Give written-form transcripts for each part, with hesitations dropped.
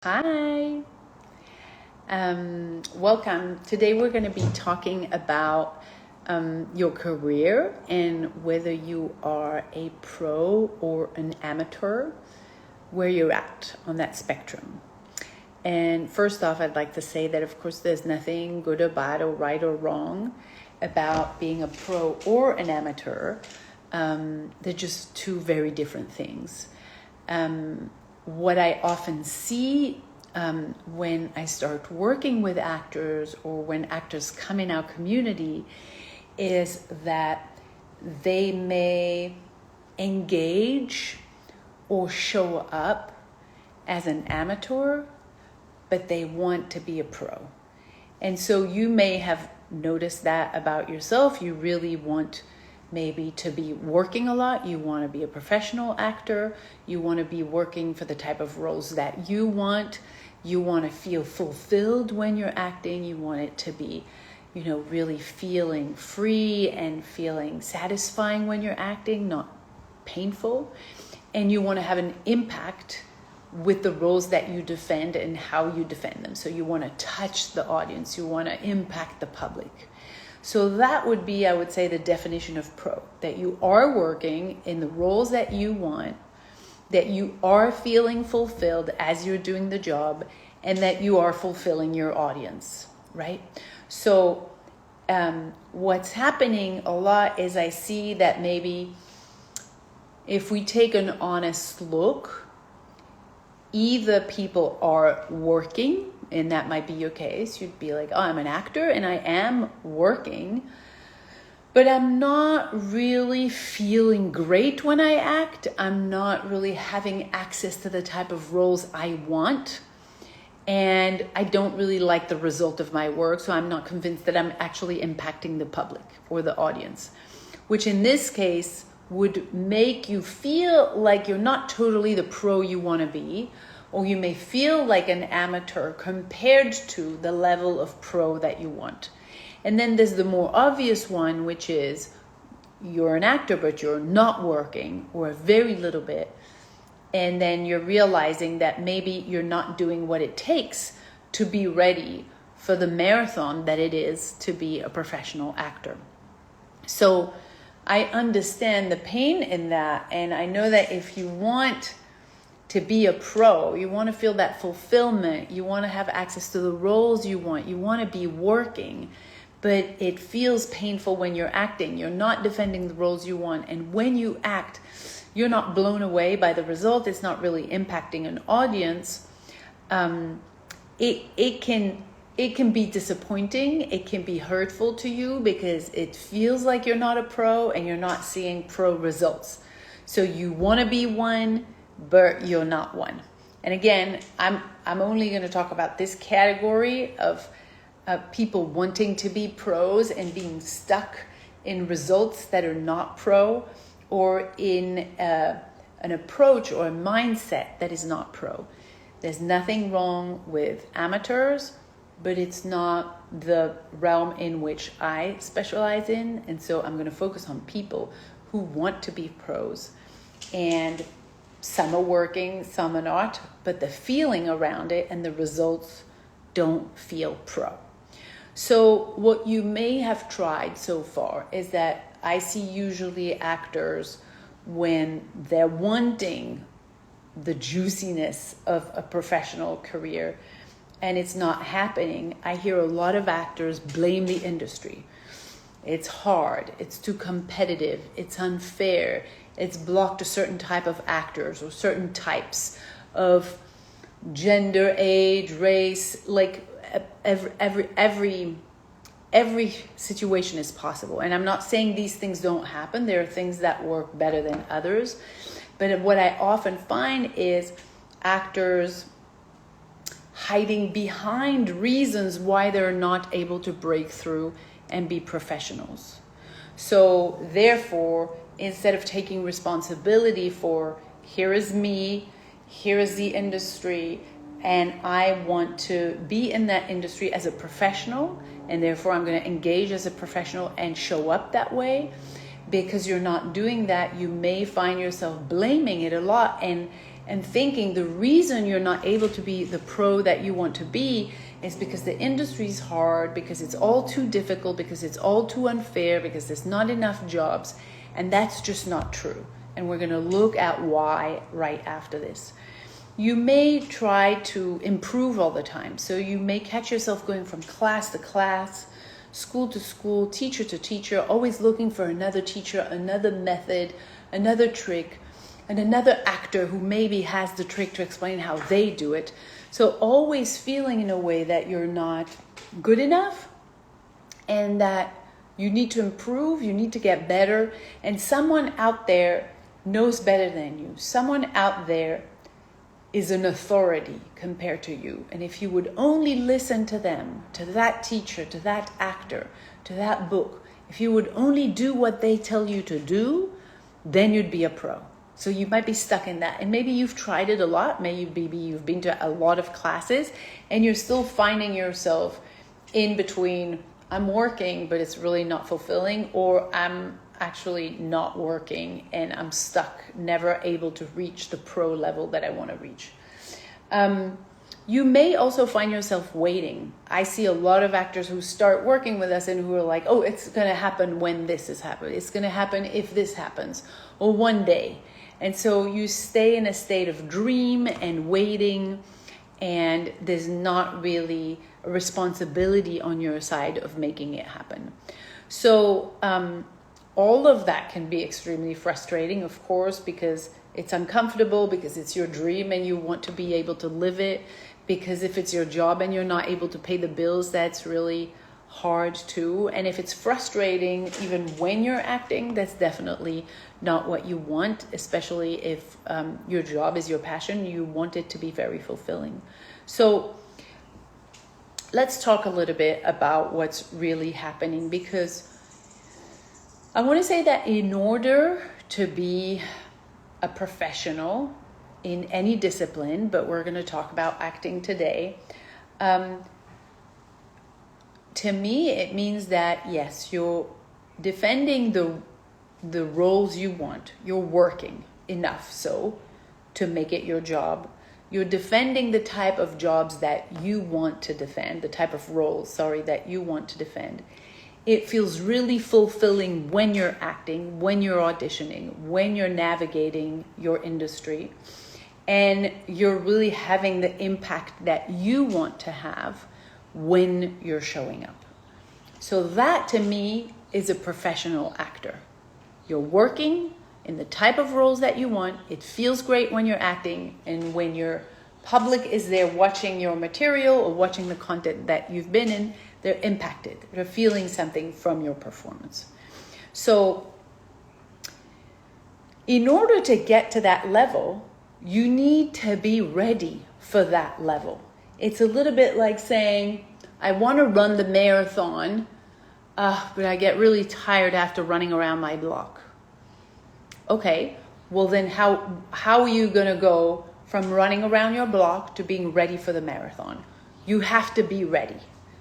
Hi, welcome. Today we're going to be talking about your career and whether you are a pro or an amateur, where you're at on that spectrum. And first off, I'd like to say that, of course, there's nothing good or bad or right or wrong about being a pro or an amateur. They're just two very different things. What I often see when I start working with actors or when actors come in our community is that they may engage or show up as an amateur, but they want to be a pro. And so you may have noticed that about yourself. You really want maybe to be working a lot. You want to be a professional actor. You want to be working for the type of roles that you want. You want to feel fulfilled when you're acting. You want it to be, really feeling free and feeling satisfying when you're acting, not painful. And you want to have an impact with the roles that you defend and how you defend them. So you want to touch the audience. You want to impact the public. So that would be, I would say, the definition of pro, that you are working in the roles that you want, that you are feeling fulfilled as you're doing the job, and that you are fulfilling your audience, right? So what's happening a lot is I see that maybe if we take an honest look, either people are working, and that might be your case. You'd be like, oh, I'm an actor and I am working, but I'm not really feeling great when I act. I'm not really having access to the type of roles I want. And I don't really like the result of my work, so I'm not convinced that I'm actually impacting the public or the audience, which in this case would make you feel like you're not totally the pro you want to be, or you may feel like an amateur compared to the level of pro that you want. And then there's the more obvious one, which is you're an actor, but you're not working, or a very little bit. And then you're realizing that maybe you're not doing what it takes to be ready for the marathon that it is to be a professional actor. So I understand the pain in that. And I know that if you want to be a pro, you want to feel that fulfillment, you want to have access to the roles you want to be working, but it feels painful when you're acting. You're not defending the roles you want. And when you act, you're not blown away by the result. It's not really impacting an audience. It can be disappointing. It can be hurtful to you because it feels like you're not a pro and you're not seeing pro results. So you want to be one, but you're not one. And again, I'm only going to talk about this category of people wanting to be pros and being stuck in results that are not pro, or in an approach or a mindset that is not pro. There's nothing wrong with amateurs, but it's not the realm in which I specialize in. And so I'm going to focus on people who want to be pros. And some are working, some are not, but the feeling around it and the results don't feel pro. So what you may have tried so far is that I see usually actors when they're wanting the juiciness of a professional career and it's not happening. I hear a lot of actors blame the industry. It's hard, it's too competitive, it's unfair, it's blocked a certain type of actors or certain types of gender, age, race, like every situation is possible. And I'm not saying these things don't happen. There are things that work better than others. But what I often find is actors hiding behind reasons why they're not able to break through and be professionals. So therefore, instead of taking responsibility for, here is me, here is the industry, and I want to be in that industry as a professional, and therefore I'm going to engage as a professional and show up that way. Because you're not doing that, you may find yourself blaming it a lot, and and thinking the reason you're not able to be the pro that you want to be is because the industry is hard, because it's all too difficult, because it's all too unfair, because there's not enough jobs. And that's just not true. And we're going to look at why right after this. You may try to improve all the time. So you may catch yourself going from class to class, school to school, teacher to teacher, always looking for another teacher, another method, another trick, and another actor who maybe has the trick to explain how they do it. So always feeling in a way that you're not good enough and that you need to improve, you need to get better, and someone out there knows better than you. Someone out there is an authority compared to you. And if you would only listen to them, to that teacher, to that actor, to that book, if you would only do what they tell you to do, then you'd be a pro. So you might be stuck in that. And maybe you've tried it a lot. Maybe you've been to a lot of classes and you're still finding yourself in between, I'm working, but it's really not fulfilling, or I'm actually not working and I'm stuck, never able to reach the pro level that I want to reach. You may also find yourself waiting. I see a lot of actors who start working with us and who are like, oh, it's going to happen when this is happening. It's going to happen if this happens, or one day. And so you stay in a state of dream and waiting, and there's not really a responsibility on your side of making it happen. So all of that can be extremely frustrating, of course, because it's uncomfortable, because it's your dream and you want to be able to live it, because if it's your job and you're not able to pay the bills, that's really hard too. And if it's frustrating even when you're acting, that's definitely not what you want, especially if your job is your passion. You want it to be very fulfilling. So let's talk a little bit about what's really happening, because I want to say that in order to be a professional in any discipline, but we're going to talk about acting today, to me, it means that, yes, you're defending the roles you want. You're working enough so to make it your job. You're defending the type of jobs that you want to defend, the type of roles, that you want to defend. It feels really fulfilling when you're acting, when you're auditioning, when you're navigating your industry, and you're really having the impact that you want to have when you're showing up. So that to me is a professional actor. You're working in the type of roles that you want. It feels great when you're acting, and when your public is there watching your material or watching the content that you've been in, they're impacted. They're feeling something from your performance. So in order to get to that level, you need to be ready for that level. It's a little bit like saying, I want to run the marathon, but I get really tired after running around my block. Okay, well then how are you going to go from running around your block to being ready for the marathon? You have to be ready.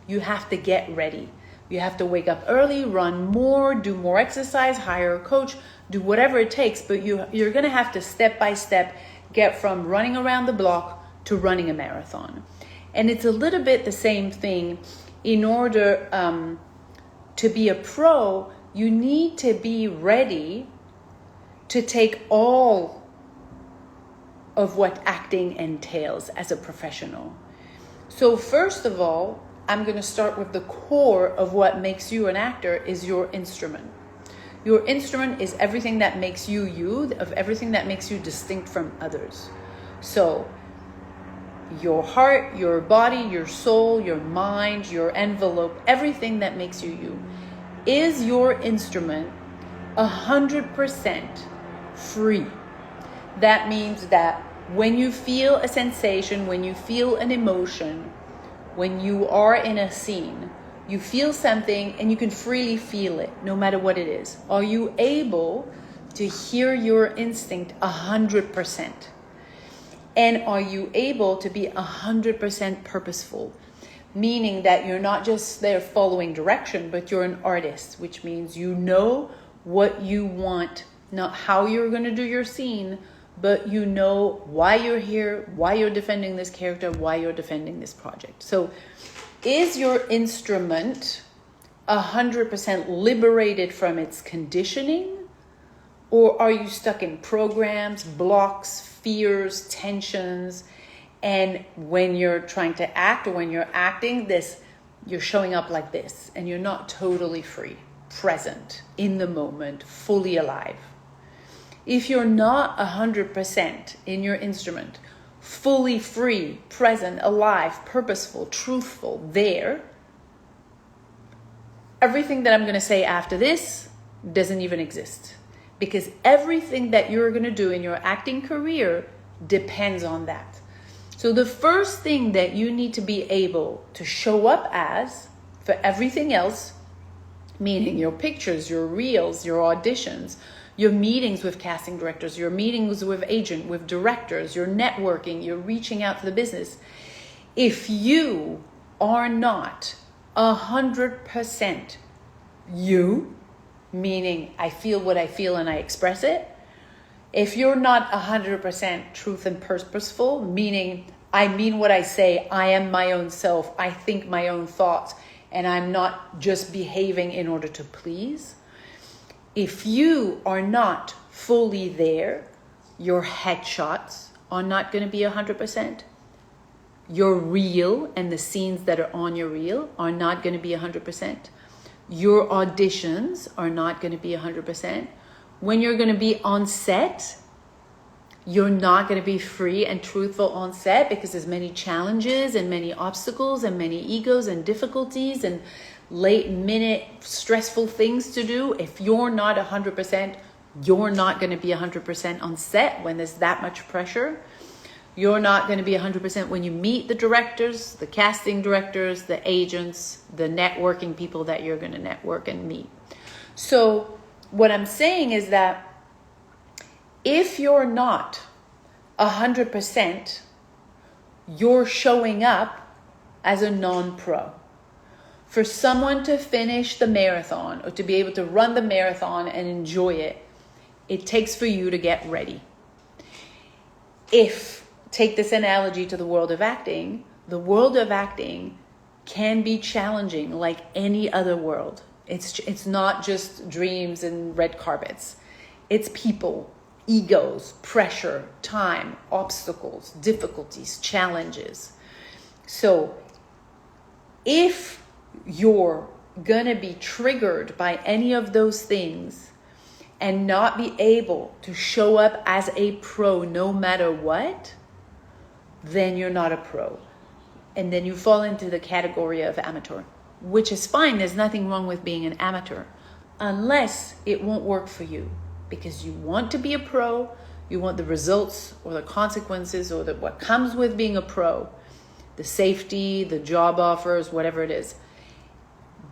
You have to get ready. You have to wake up early, run more, do more exercise, hire a coach, do whatever it takes, but you're going to have to step by step get from running around the block to running a marathon. And it's a little bit the same thing. In order to be a pro, you need to be ready to take all of what acting entails as a professional. So first of all, I'm going to start with the core of what makes you an actor is your instrument. Your instrument is everything that makes you you, of everything that makes you distinct from others. So your heart, your body, your soul, your mind, your envelope, everything that makes you you. Is your instrument 100% free? That means that when you feel a sensation, when you feel an emotion, when you are in a scene, you feel something and you can freely feel it, no matter what it is. Are you able to hear your instinct 100%? And are you able to be 100% purposeful? Meaning that you're not just there following direction, but you're an artist, which means you know what you want, not how you're going to do your scene, but you know why you're here, why you're defending this character, why you're defending this project. So is your instrument 100% liberated from its conditioning? Or are you stuck in programs, blocks, fears, tensions? And when you're trying to act, or when you're acting this, you're showing up like this, and you're not totally free, present, in the moment, fully alive. If you're not 100% in your instrument, fully free, present, alive, purposeful, truthful, there, everything that I'm going to say after this doesn't even exist. Because everything that you're going to do in your acting career depends on that. So the first thing that you need to be able to show up as for everything else, meaning your pictures, your reels, your auditions, your meetings with casting directors, your meetings with agent, with directors, your networking, your reaching out to the business. If you are not 100% you, meaning I feel what I feel and I express it. If you're not 100% truth and purposeful, meaning I mean what I say, I am my own self, I think my own thoughts, and I'm not just behaving in order to please. If you are not fully there, your headshots are not going to be 100%. Your reel and the scenes that are on your reel are not going to be 100%. Your auditions are not going to be 100%. When you're going to be on set, you're not going to be free and truthful on set because there's many challenges and many obstacles and many egos and difficulties and late minute stressful things to do. If you're not 100%, you're not going to be 100% on set when there's that much pressure. You're not going to be 100% when you meet the directors, the casting directors, the agents, the networking people that you're going to network and meet. So what I'm saying is that if you're not 100%, you're showing up as a non-pro. For someone to finish the marathon or to be able to run the marathon and enjoy it, it takes for you to get ready. Take this analogy to the world of acting. The world of acting can be challenging like any other world. It's not just dreams and red carpets. It's people, egos, pressure, time, obstacles, difficulties, challenges. So if you're gonna be triggered by any of those things and not be able to show up as a pro no matter what, then you're not a pro. And then you fall into the category of amateur, which is fine. There's nothing wrong with being an amateur, unless it won't work for you because you want to be a pro, you want the results or the consequences or what comes with being a pro, the safety, the job offers, whatever it is.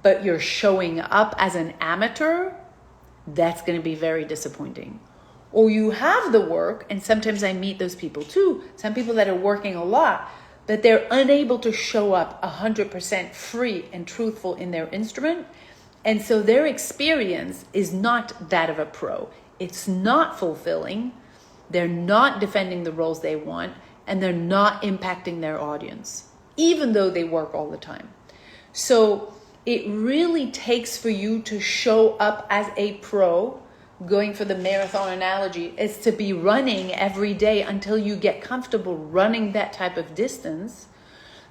But you're showing up as an amateur, that's going to be very disappointing. Or you have the work, and sometimes I meet those people too, some people that are working a lot, but they're unable to show up 100% free and truthful in their instrument. And so their experience is not that of a pro. It's not fulfilling. They're not defending the roles they want, and they're not impacting their audience, even though they work all the time. So it really takes for you to show up as a pro. Going for the marathon analogy is to be running every day until you get comfortable running that type of distance,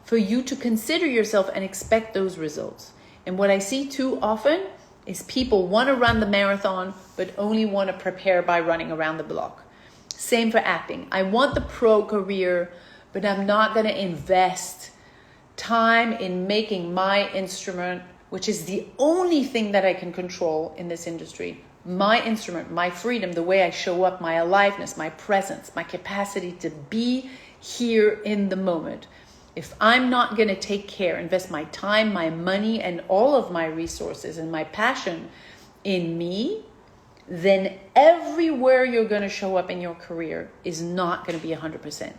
for you to consider yourself and expect those results. And what I see too often is people want to run the marathon but only want to prepare by running around the block. Same for acting. I want the pro career, but I'm not going to invest time in making my instrument, which is the only thing that I can control in this industry, my instrument, my freedom, the way I show up, my aliveness, my presence, my capacity to be here in the moment. If I'm not going to take care, invest my time, my money, and all of my resources and my passion in me, then everywhere you're going to show up in your career is not going to be 100%.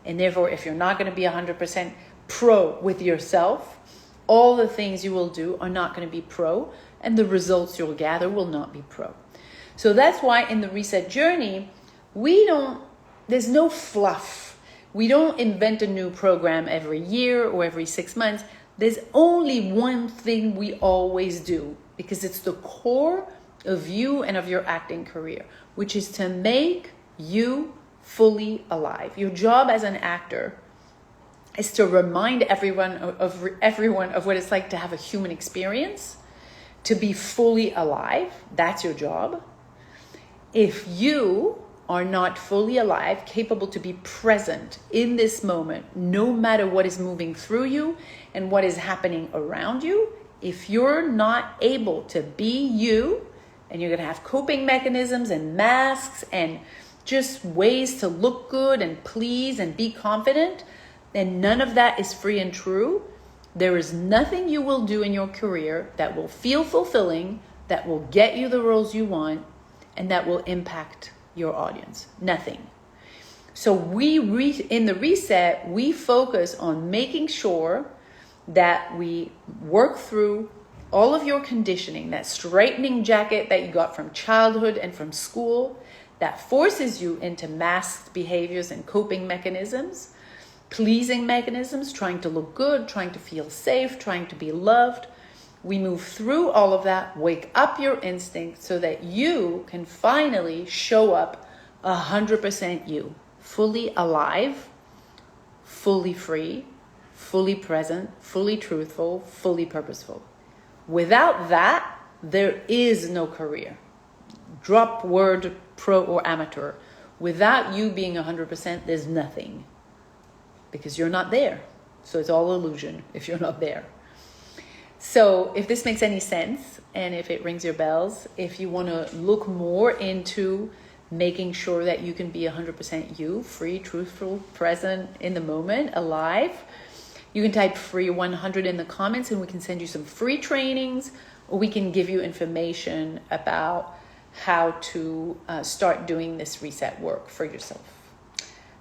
And therefore, if you're not going to be 100% pro with yourself, all the things you will do are not going to be pro, and the results you'll gather will not be pro. So that's why in the Reset Journey, we don't there's no fluff. We don't invent a new program every year or every 6 months. There's only one thing we always do, because it's the core of you and of your acting career, which is to make you fully alive. Your job as an actor is to remind everyone of what it's like to have a human experience, to be fully alive. That's your job. If you are not fully alive, capable to be present in this moment, no matter what is moving through you and what is happening around you, if you're not able to be you, and you're going to have coping mechanisms and masks and just ways to look good and please and be confident, then none of that is free and true. There is nothing you will do in your career that will feel fulfilling, that will get you the roles you want, and that will impact your audience. Nothing. So in the reset, we focus on making sure that we work through all of your conditioning, that straightening jacket that you got from childhood and from school, that forces you into masked behaviors and coping mechanisms, pleasing mechanisms, trying to look good, trying to feel safe, trying to be loved. We move through all of that, wake up your instinct so that you can finally show up 100% you, fully alive, fully free, fully present, fully truthful, fully purposeful. Without that, there is no career. Drop word pro or amateur. Without you being 100%, there's nothing. Because you're not there. So it's all illusion if you're not there. So if this makes any sense, and if it rings your bells, if you want to look more into making sure that you can be 100% you, free, truthful, present, in the moment, alive, you can type free 100 in the comments and we can send you some free trainings, or we can give you information about how to start doing this reset work for yourself.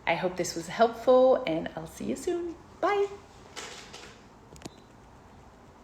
I hope this was helpful, and I'll see you soon. Bye.